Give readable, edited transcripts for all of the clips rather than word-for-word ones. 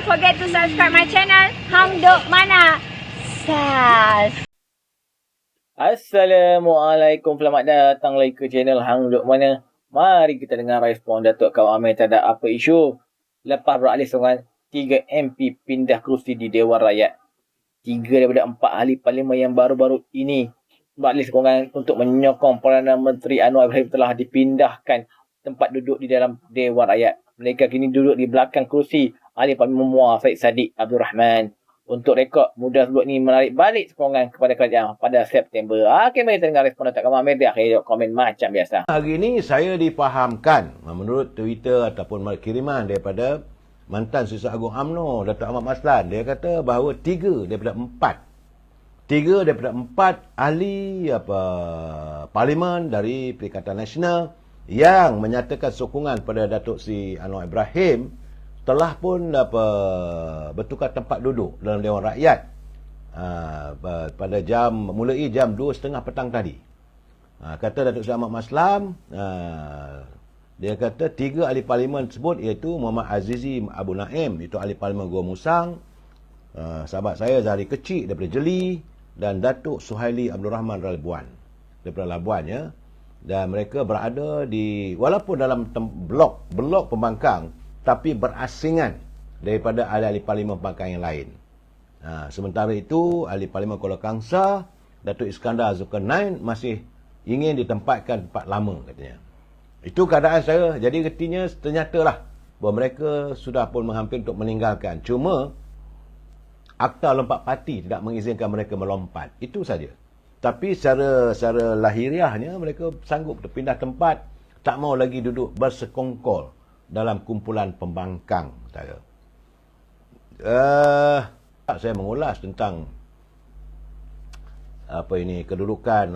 forget to subscribe my channel Hang Duk Mana. Sas. Assalamualaikum, selamat datang lagi ke channel Hang Duk Mana. Mari kita dengar respon Datuk Kawan Amir terhadap apa isu lepas beralih sokongan 3 MP pindah kerusi di Dewan Rakyat. 3 daripada 4 ahli parlimen yang baru-baru ini beralih sokongan untuk menyokong Perdana Menteri Anwar Ibrahim telah dipindahkan tempat duduk di dalam Dewan Rakyat. Mereka kini duduk di belakang kerusi ahli parlimen Muar Syed Saddiq Abdul Rahman. Untuk rekod, mudah sebut ni menarik balik sokongan kepada kerajaan pada September. Okey, mari kita dengar respon Datuk Kawan Amir. Dia akhirnya komen macam biasa. Hari ini saya difahamkan menurut Twitter ataupun kiriman daripada mantan Siswa Agung UMNO, Datuk Ahmad Maslan. Dia kata bahawa 3 daripada 4 ahli parlimen dari Perikatan Nasional yang menyatakan sokongan pada Datuk Seri Anwar Ibrahim telah pun bertukar tempat duduk dalam Dewan Rakyat pada mulai jam 2.30 petang tadi. Kata Datuk Seri Ahmad Maslan, dia kata 3 ahli parlimen tersebut iaitu Muhammad Azizi Abu Naim, itu ahli parlimen Gua Musang, sahabat saya Zahari Kecik daripada Jeli, dan Datuk Suhaili Abdul Rahman daripada Labuan, ya. Dan mereka berada di, walaupun dalam blok pembangkang, tapi berasingan daripada ahli-ahli parlimen pembangkang yang lain. Sementara itu, ahli parlimen Kuala Kangsar, Datuk Iskandar Zulkarnain masih ingin ditempatkan tempat lama, katanya. Itu keadaan saya. Jadi ternyatalah bahawa mereka sudah pun menghampir untuk meninggalkan. Cuma Akta Lompat Parti tidak mengizinkan mereka melompat. Itu saja. Tapi secara lahiriahnya mereka sanggup berpindah tempat, tak mau lagi duduk bersekongkol dalam kumpulan pembangkang saya. Saya mengulas tentang kedudukan,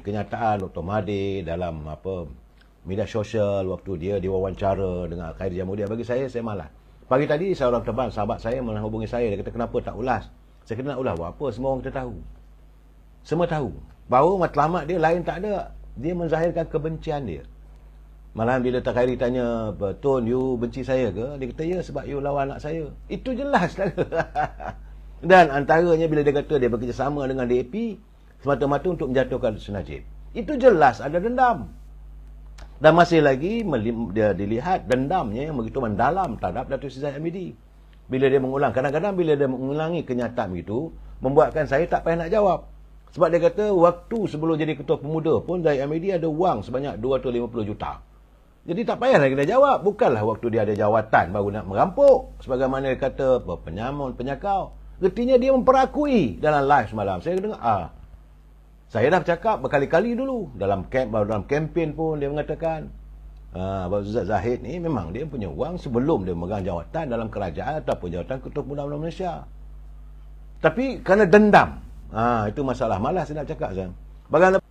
kenyataan Dr. Mahathir dalam media sosial waktu dia diwawancara dengan Khairi Jamudia. Bagi saya malas. Pagi tadi seorang teman sahabat saya menghubungi saya, dia kata kenapa tak ulas? Saya kata nak ulas buat apa? Semua orang kita tahu. Semua tahu bahawa matlamat dia lain tak ada. Dia menzahirkan kebencian dia. Malam bila Dr. Khairi tanya, "Tun, you benci saya ke?" Dia kata, "Ya, sebab you lawan anak saya." Itu jelas lah. Dan antaranya bila dia kata dia bekerjasama dengan DAP semata-mata untuk menjatuhkan Dr. Najib. Itu jelas ada dendam. Dan masih lagi dia dilihat dendamnya yang begitu mendalam terhadap Datuk Seri Zahid Hamidi. Bila dia mengulang, kadang-kadang bila dia mengulangi kenyataan begitu, membuatkan saya tak payah nak jawab. Sebab dia kata waktu sebelum jadi Ketua Pemuda pun Zahid Hamidi ada wang sebanyak 250 juta. Jadi tak payahlah kita jawab. Bukanlah waktu dia ada jawatan baru nak merampok. Sebagaimana dia kata penyamun, penyakau. Artinya dia memperakui dalam live semalam. Saya dengar, saya dah bercakap berkali-kali dulu. Dalam kempen pun dia mengatakan, bahawa Zahid ni memang dia punya wang sebelum dia memegang jawatan dalam kerajaan ataupun jawatan Ketua Pemuda Malaysia. Tapi kerana dendam. Itu masalah. Malas saya nak cakap. Bagaimana?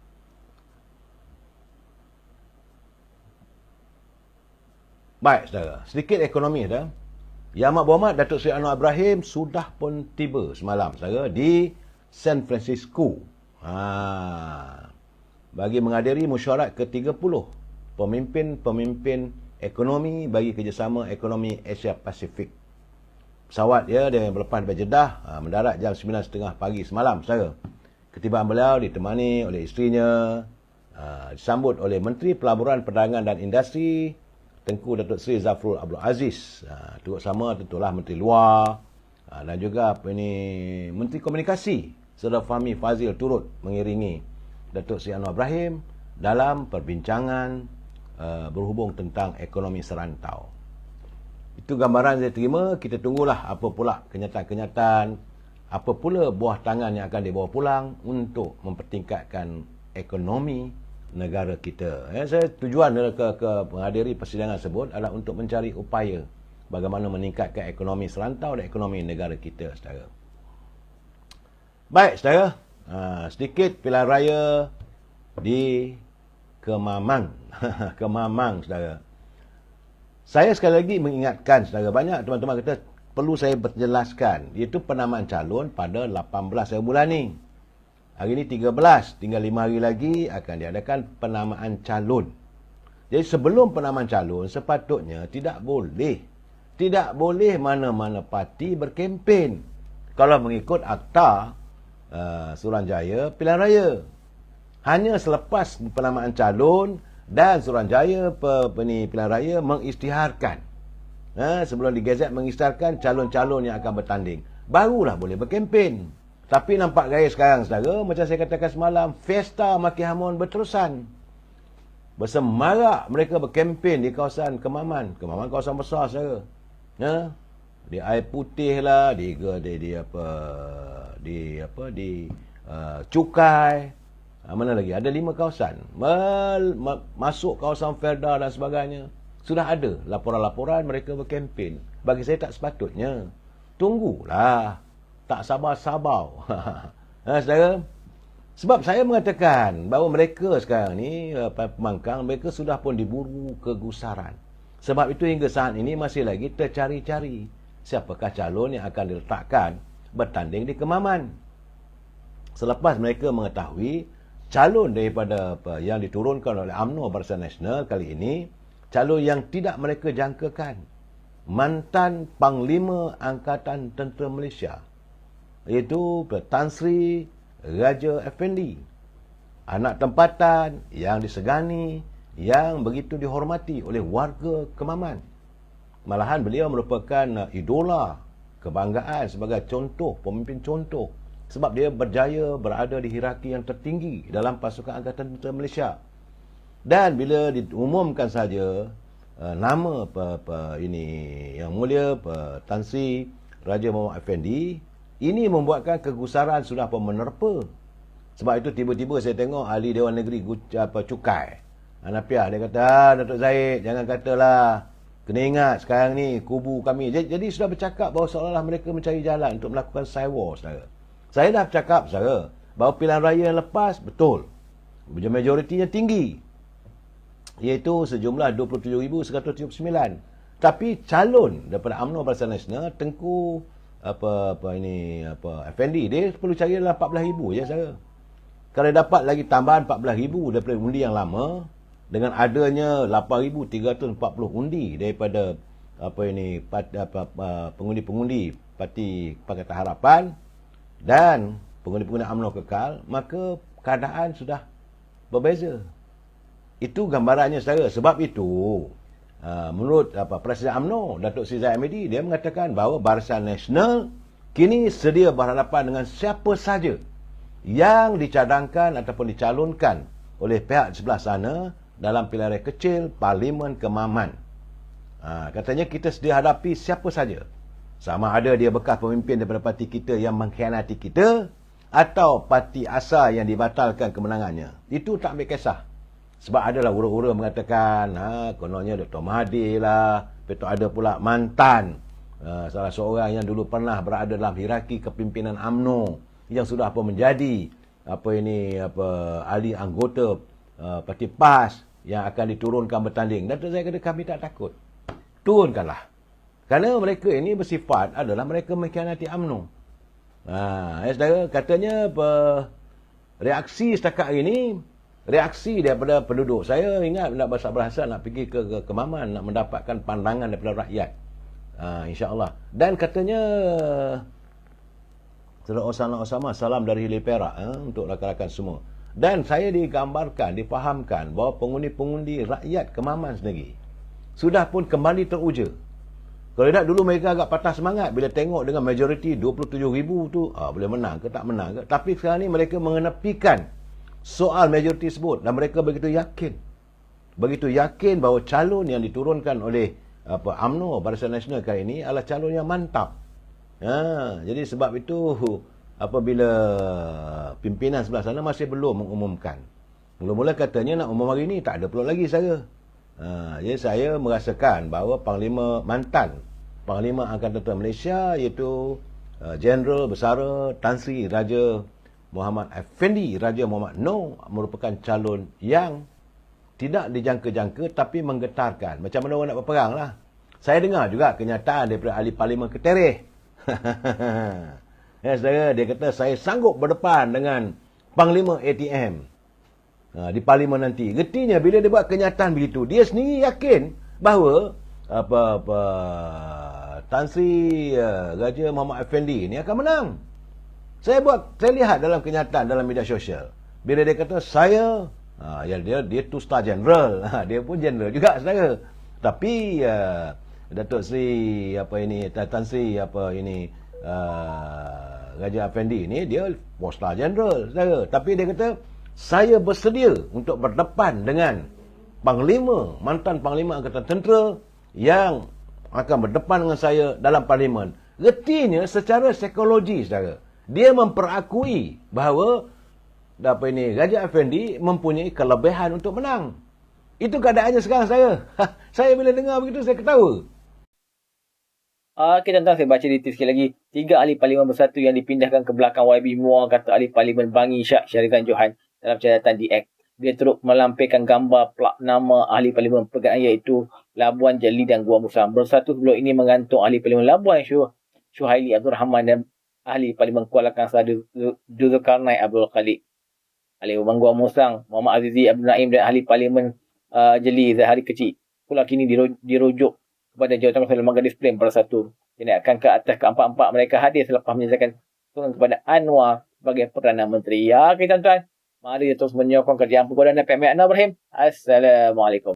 Baik, saudara. Sedikit ekonomi, saudara. Yang Amat Berhormat Datuk Seri Anwar Ibrahim sudah pun tiba semalam, saudara, di San Francisco. Bagi menghadiri mesyuarat ke-30 pemimpin ekonomi bagi kerjasama ekonomi Asia Pasifik. Pesawat dia berlepas dari Jeddah, mendarat jam 9.30 pagi semalam, saudara. Ketibaan beliau ditemani oleh isterinya, disambut oleh Menteri Pelaburan, Perdagangan dan Industri Tengku Datuk Seri Zafrul Abdul Aziz. Turut sama tentulah Menteri Luar dan juga Menteri Komunikasi Saudara Fahmi Fazil turut mengiringi Datuk Seri Anwar Ibrahim dalam perbincangan berhubung tentang ekonomi serantau. Itu gambaran saya terima. Kita tunggulah apa pula kenyataan-kenyataan, apa pula buah tangan yang akan dibawa pulang untuk mempertingkatkan ekonomi negara kita. Saya tujuan ke menghadiri persidangan tersebut adalah untuk mencari upaya bagaimana meningkatkan ekonomi serantau dan ekonomi negara kita, saudara. Baik, saudara. Sedikit pilihan raya di Kemamang. Kemamang, saudara. Saya sekali lagi mengingatkan, saudara, banyak teman-teman kata perlu saya berjelaskan, iaitu penamaan calon pada 18 bulan ni. Hari ini 13, tinggal 5 hari lagi akan diadakan penamaan calon. Jadi sebelum penamaan calon, sepatutnya tidak boleh tidak boleh mana-mana parti berkempen kalau mengikut Akta Suruhanjaya Pilihan Raya. Hanya selepas penamaan calon dan Suruhanjaya Pilihan Raya mengisytiharkan, sebelum digazet mengisytiharkan calon-calon yang akan bertanding, barulah boleh berkempen. Tapi nampak gaya sekarang, saudara, macam saya katakan semalam, Fiesta Maki Hamun berterusan. Bersemarak mereka berkempen di kawasan Kemaman. Kemaman kawasan besar, saudara. Di Air Putih lah, di Cukai. Mana lagi? Ada 5 kawasan. Masuk kawasan Felda dan sebagainya. Sudah ada laporan-laporan mereka berkempen. Bagi saya tak sepatutnya. Tunggulah. Tak sabar-sabar. Saudara. Sebab saya mengatakan bahawa mereka sekarang ni, pembangkang, mereka sudah pun diburu kegusaran. Sebab itu hingga saat ini masih lagi tercari-cari siapakah calon yang akan diletakkan bertanding di Kemaman. Selepas mereka mengetahui calon daripada yang diturunkan oleh UMNO Barisan Nasional kali ini, calon yang tidak mereka jangkakan, mantan Panglima Angkatan Tentera Malaysia, iaitu Tan Sri Raja Effendi, anak tempatan yang disegani, yang begitu dihormati oleh warga Kemaman. Malahan beliau merupakan idola, kebanggaan sebagai contoh, pemimpin contoh, sebab dia berjaya berada di hierarki yang tertinggi dalam pasukan Angkatan Tentera Malaysia. Dan bila diumumkan saja nama ini Yang Mulia Tan Sri Raja Muhammad Effendi, ini membuatkan kegusaran sudah pun menerpa. Sebab itu tiba-tiba saya tengok ahli Dewan Negeri Cukai, Hanafiah, dia kata, Datuk Zahid, jangan katalah, kena ingat sekarang ni kubu kami. Jadi sudah bercakap bahawa seolah-olah mereka mencari jalan untuk melakukan cyber war, saudara. Saya dah bercakap, saudara, bahawa pilihan raya yang lepas, betul, majoritinya tinggi, iaitu sejumlah 27,179. Tapi calon daripada UMNO Barisan Nasional, Tengku Effendi, dia perlu cari dalam 14,000 je, saudara. Kalau dapat lagi tambahan 14,000 daripada undi yang lama, dengan adanya 8,340 undi daripada pengundi-pengundi Parti Pakatan Harapan dan pengundi-pengundi UMNO kekal, maka keadaan sudah berbeza. Itu gambarannya, saudara. Sebab itu menurut Presiden UMNO, Datuk Seri Zahid Hamidi, dia mengatakan bahawa Barisan Nasional kini sedia berhadapan dengan siapa saja yang dicadangkan ataupun dicalonkan oleh pihak sebelah sana dalam pilihan raya kecil Parlimen Kemaman. Katanya kita sedia hadapi siapa saja, sama ada dia bekas pemimpin daripada parti kita yang mengkhianati kita, atau parti asal yang dibatalkan kemenangannya. Itu tak ambil kisah. Sebab adalah hura-hura mengatakan, kononnya Dr. Mahathir lah, betul ada pula mantan salah seorang yang dulu pernah berada dalam hierarki kepimpinan UMNO, yang sudah menjadi ahli anggota Parti PAS yang akan diturunkan bertanding. Dan saya kata kami tak takut. Turunkanlah. Kerana mereka ini bersifat adalah mereka mengkhianati UMNO. Saudara, katanya reaksi setakat hari ini, reaksi daripada penduduk. Saya ingat nak berasa nak pergi ke Kemaman, nak mendapatkan pandangan daripada rakyat. InsyaAllah. Dan katanya, Saudara Osama, salam dari Hilir Perak untuk rakan-rakan semua. Dan saya digambarkan, difahamkan bahawa pengundi-pengundi rakyat Kemaman sendiri sudah pun kembali teruja. Kalau tidak, dulu mereka agak patah semangat bila tengok dengan majoriti 27,000 tu, boleh menang ke tak menang ke. Tapi sekarang ni mereka mengenepikan soal majoriti tersebut, dan mereka begitu yakin bahawa calon yang diturunkan oleh UMNO Barisan Nasional kali ini adalah calon yang mantap. Jadi sebab itu apabila pimpinan sebelah sana masih belum mengumumkan, mula-mula katanya nak umum hari ini, tak ada pula lagi saya. Jadi saya merasakan bahawa mantan Panglima Angkatan Tentera Malaysia, iaitu Jeneral Bersara Tan Sri Raja Muhammad Effendi Raja Muhammad Noor, merupakan calon yang tidak dijangka-jangka tapi menggetarkan. Macam mana orang nak berperang lah. Saya dengar juga kenyataan daripada ahli Parlimen Ketereh. Saudara, dia kata saya sanggup berdepan dengan Panglima ATM di Parlimen nanti. Getinya bila dia buat kenyataan begitu, dia sendiri yakin bahawa Tan Sri Raja Muhammad Effendi ni akan menang. Saya lihat dalam kenyataan dalam media sosial. Bila dia kata saya, dia 2-star general. Dia pun general juga saudara. Tapi Datuk Sri Tan Sri Raja Effendi ni dia 4-star general saudara. Tapi dia kata saya bersedia untuk berdepan dengan mantan Panglima Angkatan Tentera yang akan berdepan dengan saya dalam parlimen. Retinya secara psikologi saudara, dia memperakui bahawa Raja Effendi mempunyai kelebihan untuk menang. Itu keadaannya sekarang saya. Saya bila dengar begitu saya ketawa. Okey tuan-tuan, saya baca detail sikit lagi. 3 ahli parlimen bersatu yang dipindahkan ke belakang YB Muar, kata ahli parlimen Bangi Syak Syarigan Johan dalam catatan di X. Dia turut melampirkan gambar plak nama ahli parlimen pergaan iaitu Labuan Jeli dan Gua Musang. Bersatu sebelum ini menggantung ahli parlimen Labuan Syuhaili Abdul Rahman dan ahli parlimen Kuala Kangsar Zulkarnain Abdul Khalid. Ahli parlimen Gua Musang Muhammad Azizi Abdul Naim dan ahli parlimen Jeli Zahari Kecil pula kini dirujuk kepada Jawatan Lembaga Disiplin Bersatu. Jadi akan ke atas keempat-empat mereka hadir selepas menyelesaikan sokongan kepada Anwar sebagai Perdana Menteri. Ya, okay, tuan-tuan. Mari terus menyokong kerjaan perbuatan PMK Anwar Ibrahim. Assalamualaikum.